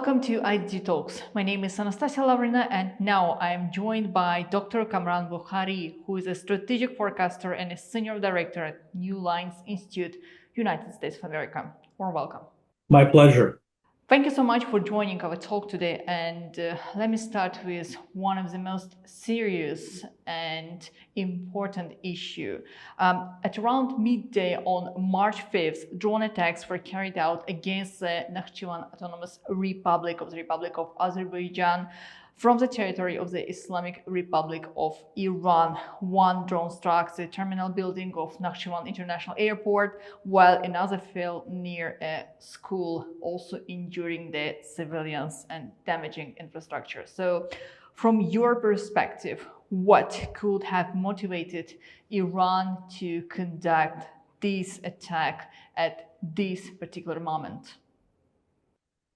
Welcome to IDDTalks. My name is Anastasia Lavrina, and now I am joined by Dr. Kamran Bokhari, who is a strategic forecaster and a senior director at New Lines Institute, United States of America. Warm welcome. My pleasure. Thank you so much for joining our talk today. And let me start with one of the most serious and important issue. At around midday on March 5th, drone attacks were carried out against the Nakhchivan Autonomous Republic of the Republic of Azerbaijan from the territory of the Islamic Republic of Iran. One drone struck the terminal building of Nakhchivan International Airport, while another fell near a school, also injuring the civilians and damaging infrastructure. So, from your perspective, what could have motivated Iran to conduct this attack at this particular moment?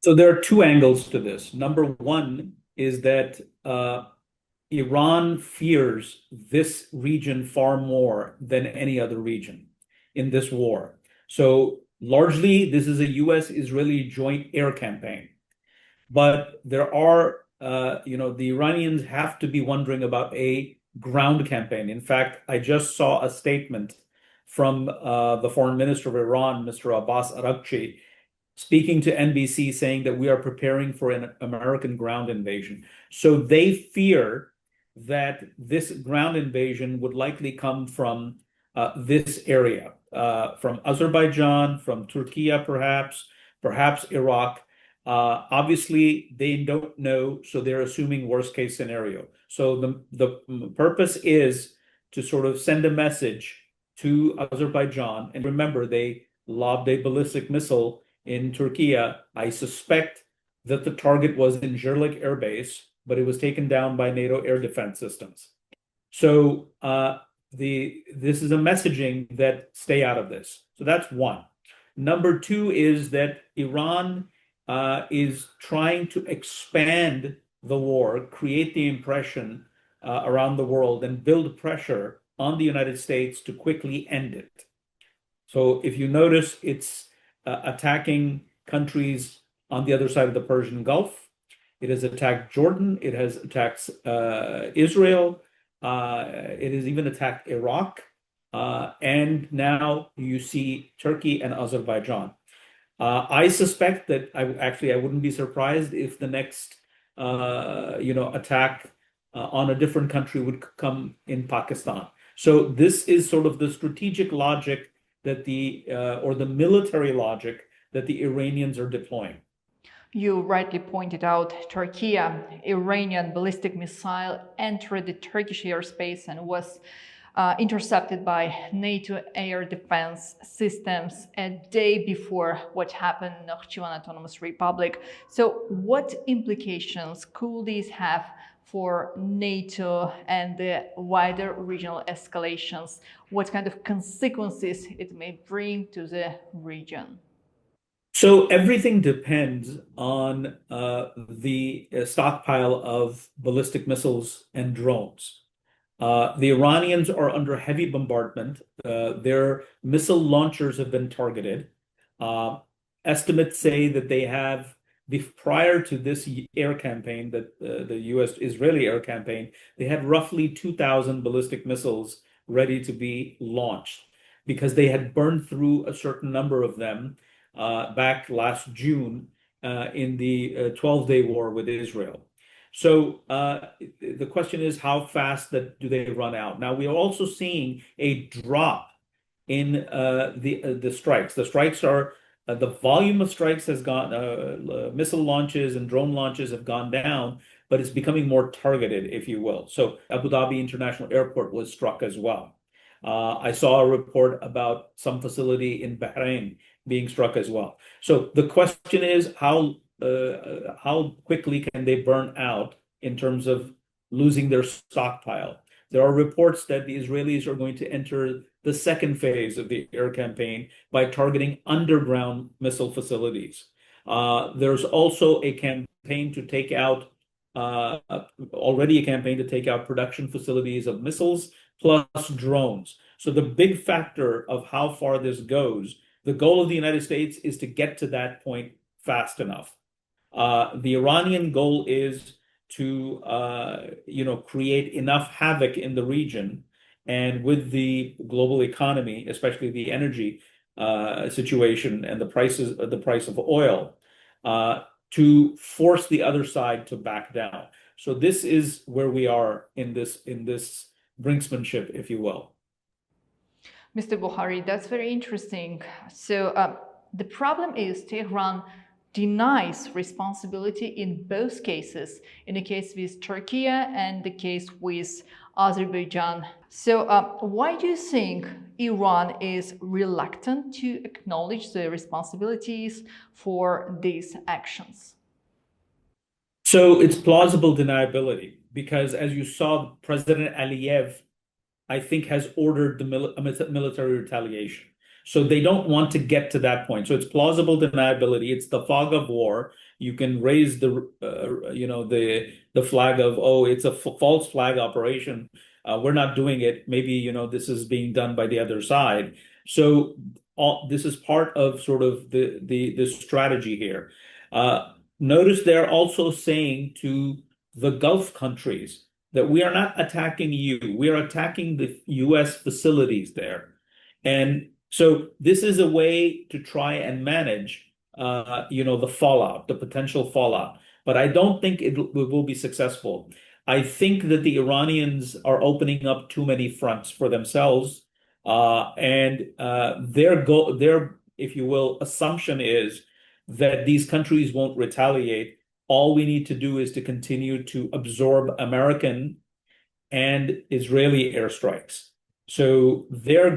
So there are two angles to this. Number one is that Iran fears this region far more than any other region in this war. So largely, this is a US-Israeli joint air campaign. But there are, the Iranians have to be wondering about a ground campaign. In fact, I just saw a statement from the foreign minister of Iran, Mr. Abbas Araghchi, speaking to NBC, saying that we are preparing for an American ground invasion. So they fear that this ground invasion would likely come from this area, from Azerbaijan, from Turkey, perhaps Iraq. Obviously, they don't know, so they're assuming worst case scenario. So the purpose is to sort of send a message to Azerbaijan. And remember, they lobbed a ballistic missile in Turkey. I suspect that the target was in Jerlik Air Base, but it was taken down by NATO air defense systems. So this is a messaging that stay out of this. So that's one. Number two is that Iran is trying to expand the war, create the impression around the world, and build pressure on the United States to quickly end it. So if you notice, it's attacking countries on the other side of the Persian Gulf. It has attacked Jordan. It has attacked Israel. It has even attacked Iraq. And now you see Turkey and Azerbaijan. I suspect that I wouldn't be surprised if the next attack on a different country would come in Pakistan. So this is sort of the strategic logic that or the military logic that the Iranians are deploying. You rightly pointed out Turkey, Iranian ballistic missile entered the Turkish airspace and was intercepted by NATO air defense systems a day before what happened in Nakhchivan Autonomous Republic. So what implications could this have for NATO and the wider regional escalations? What kind of consequences it may bring to the region? So everything depends on the stockpile of ballistic missiles and drones. The Iranians are under heavy bombardment. Their missile launchers have been targeted. Estimates say that they have, prior to this air campaign, that the US-Israeli air campaign, they had roughly 2,000 ballistic missiles ready to be launched because they had burned through a certain number of them back last June in the 12-day war with Israel. So the question is, how fast do they run out? Now, we are also seeing a drop in the strikes. The strikes are, the volume of strikes has gone, missile launches and drone launches have gone down, but it's becoming more targeted, if you will. So Abu Dhabi International Airport was struck as well. I saw a report about some facility in Bahrain being struck as well. So the question is, how quickly can they burn out in terms of losing their stockpile? There are reports that the Israelis are going to enter the second phase of the air campaign by targeting underground missile facilities. There's also a campaign to take out, already a campaign to take out production facilities of missiles plus drones. So the big factor of how far this goes, the goal of the United States is to get to that point fast enough. The Iranian goal is to create enough havoc in the region, and with the global economy, especially the energy situation and the price of oil, to force the other side to back down. So this is where we are in this brinksmanship, if you will. Mr. Bokhari, that's very interesting. So the problem is Tehran denies responsibility in both cases, in the case with Turkey and the case with Azerbaijan. So why do you think Iran is reluctant to acknowledge the responsibilities for these actions? So it's plausible deniability because, as you saw, President Aliyev, I think, has ordered the military retaliation. So they don't want to get to that point. So it's plausible deniability. It's the fog of war. You can raise the flag of, oh, it's a false flag operation. We're not doing it. Maybe this is being done by the other side. So this is part of sort of the strategy here. Notice they're also saying to the Gulf countries that we are not attacking you. We are attacking the U.S. facilities there. And so this is a way to try and manage, the fallout, the potential fallout. But I don't think it will be successful. I think that the Iranians are opening up too many fronts for themselves. And their, if you will, assumption is that these countries won't retaliate. All we need to do is to continue to absorb American and Israeli airstrikes. So their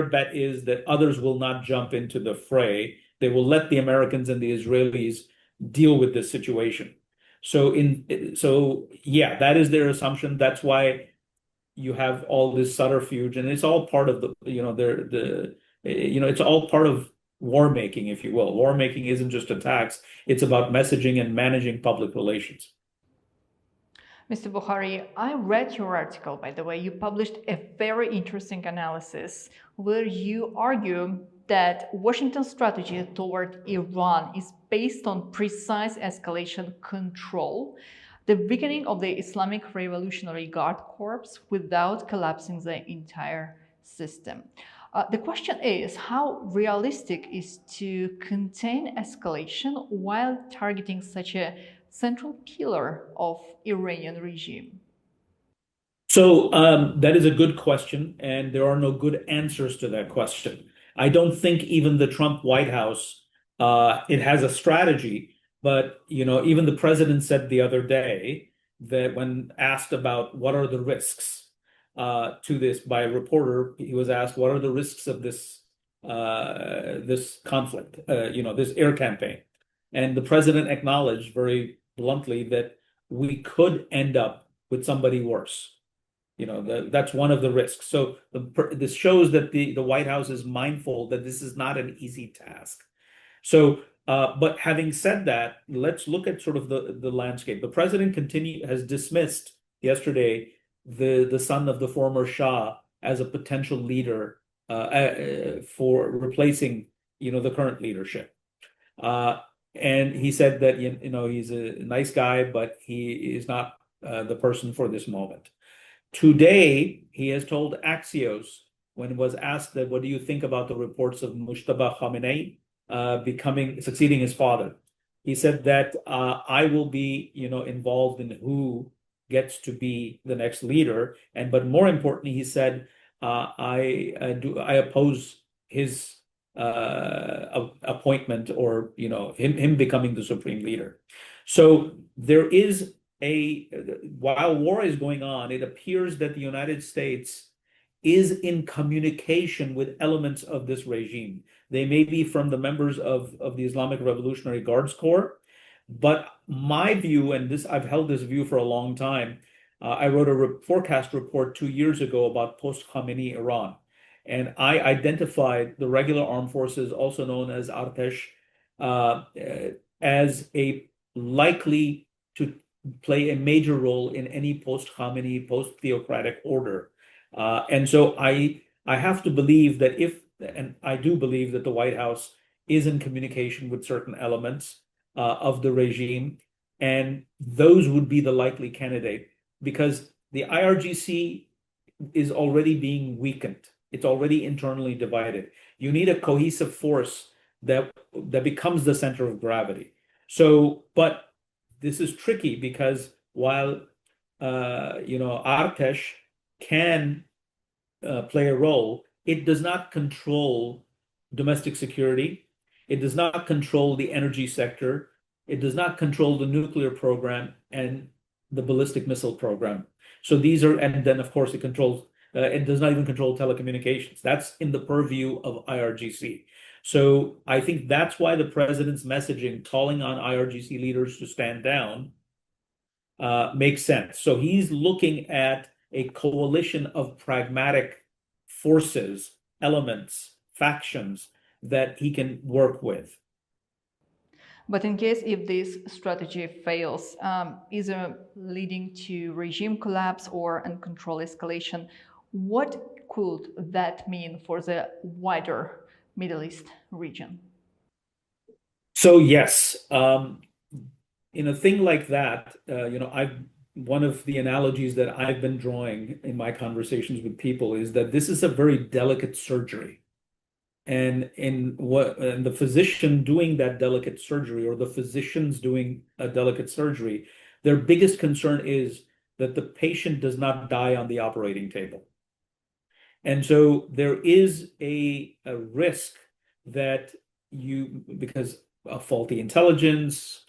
bet is that others will not jump into the fray. They will let the Americans and the Israelis deal with this situation. So yeah, that is their assumption. That's why you have all this subterfuge, and it's all part of it's all part of war making, if you will. War making isn't just attacks, it's about messaging and managing public relations. Mr. Bokhari, I read your article, by the way. You published a very interesting analysis where you argue that Washington's strategy toward Iran is based on precise escalation control, the weakening of the Islamic Revolutionary Guard Corps without collapsing the entire system. The question is, how realistic is to contain escalation while targeting such a central pillar of Iranian regime? So that is a good question, and there are no good answers to that question. I don't think even the Trump White House it has a strategy, but even the president said the other day that when asked about what are the risks to this by a reporter, he was asked what are the risks of this conflict, this air campaign, and the president acknowledged very bluntly that we could end up with somebody worse. That's one of the risks. So this shows that the White House is mindful that this is not an easy task. So, but having said that, let's look at sort of the landscape. The president has dismissed yesterday the son of the former Shah as a potential leader for replacing the current leadership. And he said that he's a nice guy, but he is not the person for this moment. Today, he has told Axios, when was asked that, what do you think about the reports of Mujtaba Khamenei succeeding his father? He said that I will be, involved in who gets to be the next leader, but more importantly, he said I oppose his appointment or him becoming the supreme leader. So there is while war is going on, it appears that the United States is in communication with elements of this regime. They may be from the members of the Islamic Revolutionary Guards Corps, but my view, and I've held this view for a long time, I wrote a forecast report 2 years ago about post-Khamenei Iran, and I identified the regular armed forces, also known as Artesh, as a likely to play a major role in any post-Khamenei, post-theocratic order. And so I have to believe and I do believe that the White House is in communication with certain elements. of the regime, and those would be the likely candidate because the IRGC is already being weakened. It's already internally divided. You need a cohesive force that becomes the center of gravity. So, but this is tricky because while Artesh can play a role, it does not control domestic security. It does not control the energy sector. It does not control the nuclear program and the ballistic missile program. So these are, and then of course it does not even control telecommunications. That's in the purview of IRGC. So I think that's why the president's messaging calling on IRGC leaders to stand down makes sense. So he's looking at a coalition of pragmatic forces, elements, factions that he can work with. But in case if this strategy fails, either leading to regime collapse or uncontrolled escalation, what could that mean for the wider Middle East region? So yes, in a thing like that, one of the analogies that I've been drawing in my conversations with people is that this is a very delicate surgery. And the physician doing that delicate surgery or the physicians doing a delicate surgery, their biggest concern is that the patient does not die on the operating table. And so there is a risk that because of faulty intelligence,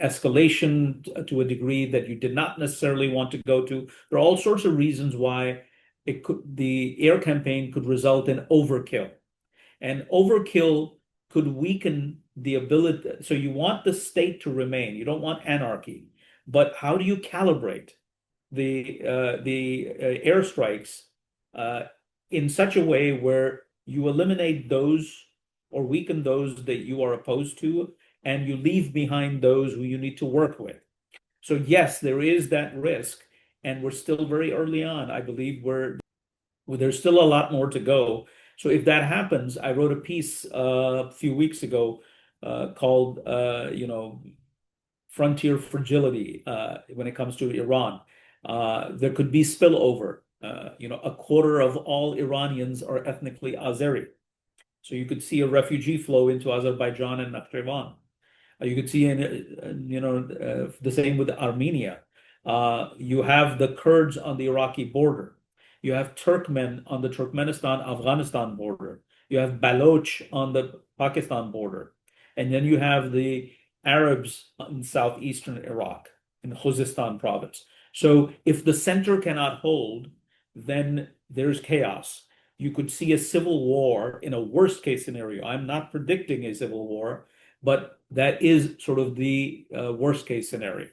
escalation to a degree that you did not necessarily want to go to. There are all sorts of reasons why the air campaign could result in overkill. And overkill could weaken the ability. So you want the state to remain. You don't want anarchy. But how do you calibrate the airstrikes in such a way where you eliminate those or weaken those that you are opposed to, and you leave behind those who you need to work with? So yes, there is that risk, and we're still very early on. I believe there's still a lot more to go. So if that happens, I wrote a piece a few weeks ago called Frontier Fragility when it comes to Iran. There could be spillover. A quarter of all Iranians are ethnically Azeri. So you could see a refugee flow into Azerbaijan and Nakhchivan. You could see, the same with Armenia. You have the Kurds on the Iraqi border. You have Turkmen on the Turkmenistan-Afghanistan border. You have Baloch on the Pakistan border. And then you have the Arabs in southeastern Iraq, in Khuzestan province. So if the center cannot hold, then there's chaos. You could see a civil war in a worst case scenario. I'm not predicting a civil war, but that is sort of the worst case scenario.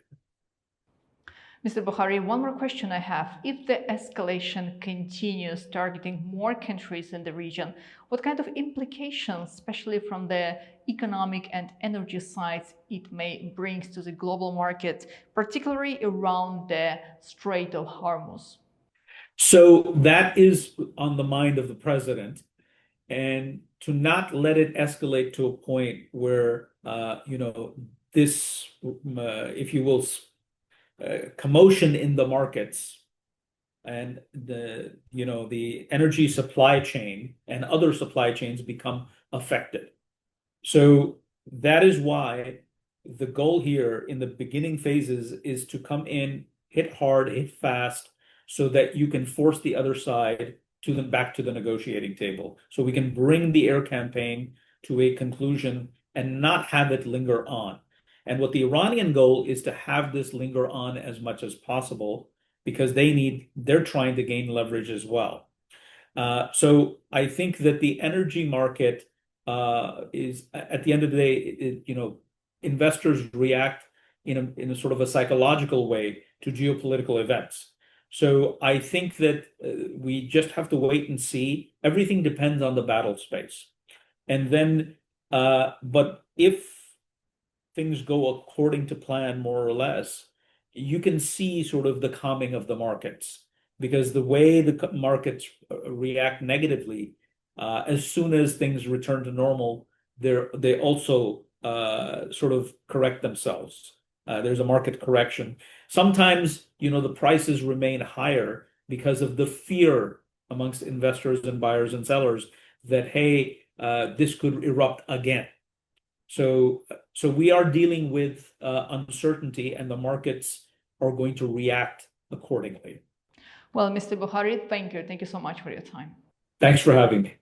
Mr. Bokhari, one more question I have. If the escalation continues targeting more countries in the region, what kind of implications, especially from the economic and energy sides, it may bring to the global market, particularly around the Strait of Hormuz? So that is on the mind of the president, and to not let it escalate to a point where, this, if you will, commotion in the markets and the energy supply chain and other supply chains become affected. So that is why the goal here in the beginning phases is to come in, hit hard, hit fast, so that you can force the other side back to the negotiating table. So we can bring the air campaign to a conclusion and not have it linger on. And what the Iranian goal is to have this linger on as much as possible because they're trying to gain leverage as well. So I think that the energy market is, at the end of the day, investors react in a sort of a psychological way to geopolitical events. So I think that we just have to wait and see. Everything depends on the battle space. And then, but if things go according to plan, more or less, you can see sort of the calming of the markets, because the way the markets react negatively, as soon as things return to normal, they also sort of correct themselves. There's a market correction. Sometimes, the prices remain higher because of the fear amongst investors and buyers and sellers that, hey, this could erupt again. So we are dealing with uncertainty, and the markets are going to react accordingly. Well, Mr. Bokhari, thank you. Thank you so much for your time. Thanks for having me.